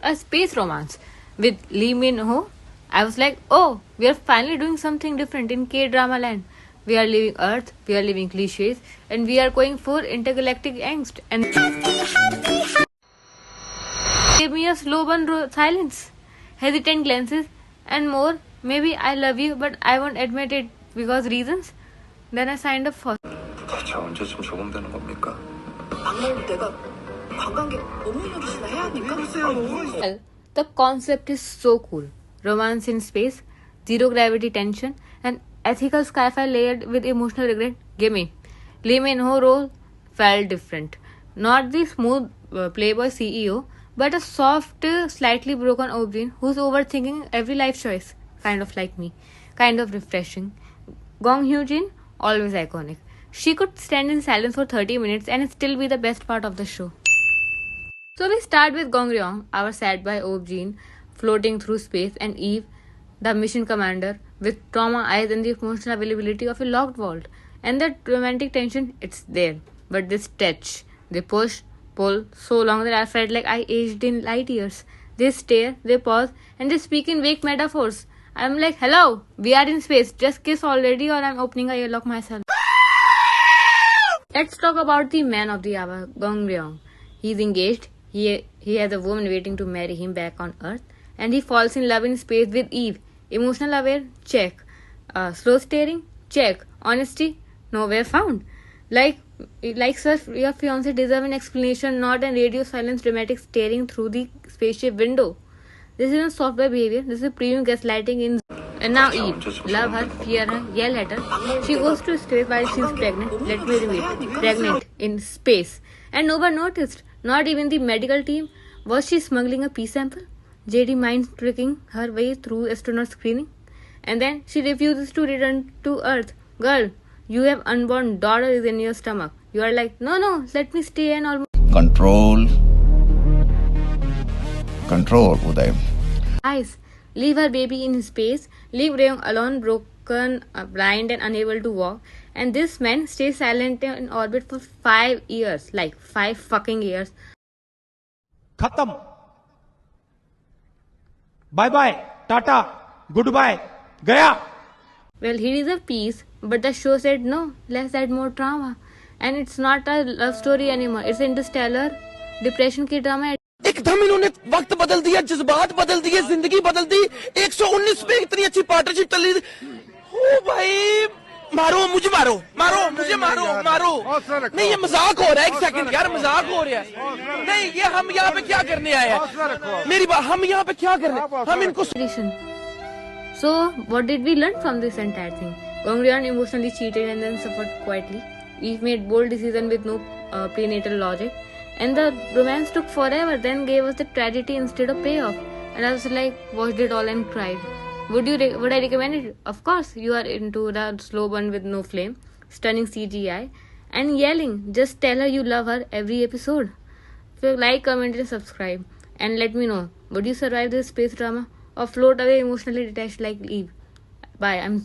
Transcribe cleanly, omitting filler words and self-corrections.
a space romance with Lee Min Ho. I was like, oh, we are finally doing something different in K-drama land. We are leaving Earth, we are leaving cliches, and we are going for intergalactic angst. And gave me a slow burn silence, hesitant glances, and more. Maybe I love you, but I won't admit it because reasons. Then I signed up for. 대체 언제쯤 적응되는 겁니까? 막말로 내가 관광객 업무 노릇이나 해야 하니까? Well, the concept is so cool. Romance in space, zero gravity tension, and ethical sci-fi layered with emotional regret. Gimme. Lee Min Ho role felt different. Not the smooth playboy CEO, but a soft, slightly broken Aubrey who's overthinking every life choice. Kind of like me. Kind of refreshing. Gong Hyo-jin, always iconic. She could stand in silence for 30 minutes and still be the best part of the show. So we start with Gong Ryong, our sad boy Ob-jin, floating through space, and Eve, the mission commander, with trauma eyes and the emotional availability of a locked vault. And that romantic tension, it's there. But they stretch, they push, pull so long that I felt like I aged in light years. They stare, they pause, and they speak in vague metaphors. I'm like, hello, we are in space, just kiss already or I'm opening a airlock myself. Let's talk about the man of the hour, Gong Ryong. He's engaged, he has a woman waiting to marry him back on Earth, and he falls in love in space with Eve. Emotional aware? Check. Slow staring? Check. Honesty? Nowhere found. Like sir, your fiancé deserves an explanation, not a radio silence dramatic staring through the spaceship window. This isn't software behavior, this is premium gaslighting in. And now Eve. Love her, fear her, yell at her. She goes to space while she's pregnant. Let me repeat. Pregnant in space. And no one noticed. Not even the medical team. Was she smuggling a pee sample? JD mind tricking her way through astronaut screening. And then she refuses to return to Earth. Girl, you have unborn daughter is in your stomach. You are like, no, let me stay and almost. Control, Uday. Guys, leave her baby in space. Leave Ryong alone, broken, blind and unable to walk. And this man stays silent in orbit for 5 years. Like 5 fucking years. खत्म bye bye tata good bye गया. Well, he deserved peace, but the show said no, let's add more drama. And it's not a love story anymore. It's interstellar depression की drama. एकदम इन्होंने वक्त बदल दिया, जज्बात बदल दिए, जिंदगी बदल दी. 119 पे इतनी अच्छी पार्टनरशिप चल रही. ओ भाई मारो मुझे, मारो मुझे, मारो. नहीं ये मजाक हो रहा है. एक सेकंड यार, मजाक हो रहा है. नहीं ये हम यहाँ पे क्या करने आए हैं? मेरी बात, हम यहाँ पे क्या करने, हम इनको. So, what did we learn from this entire thing? Gong Ryong emotionally cheated and then suffered quietly. Eve made bold decisions with no prenatal logic. And the romance took forever, then gave us the tragedy instead of payoff. And I was like, watched it all and cried. Would I recommend it? Of course, you are into the slow burn with no flame, stunning CGI, and yelling. Just tell her you love her every episode. So like, comment, and subscribe. And let me know, would you survive this space drama or float away emotionally detached like Eve? Bye. I'm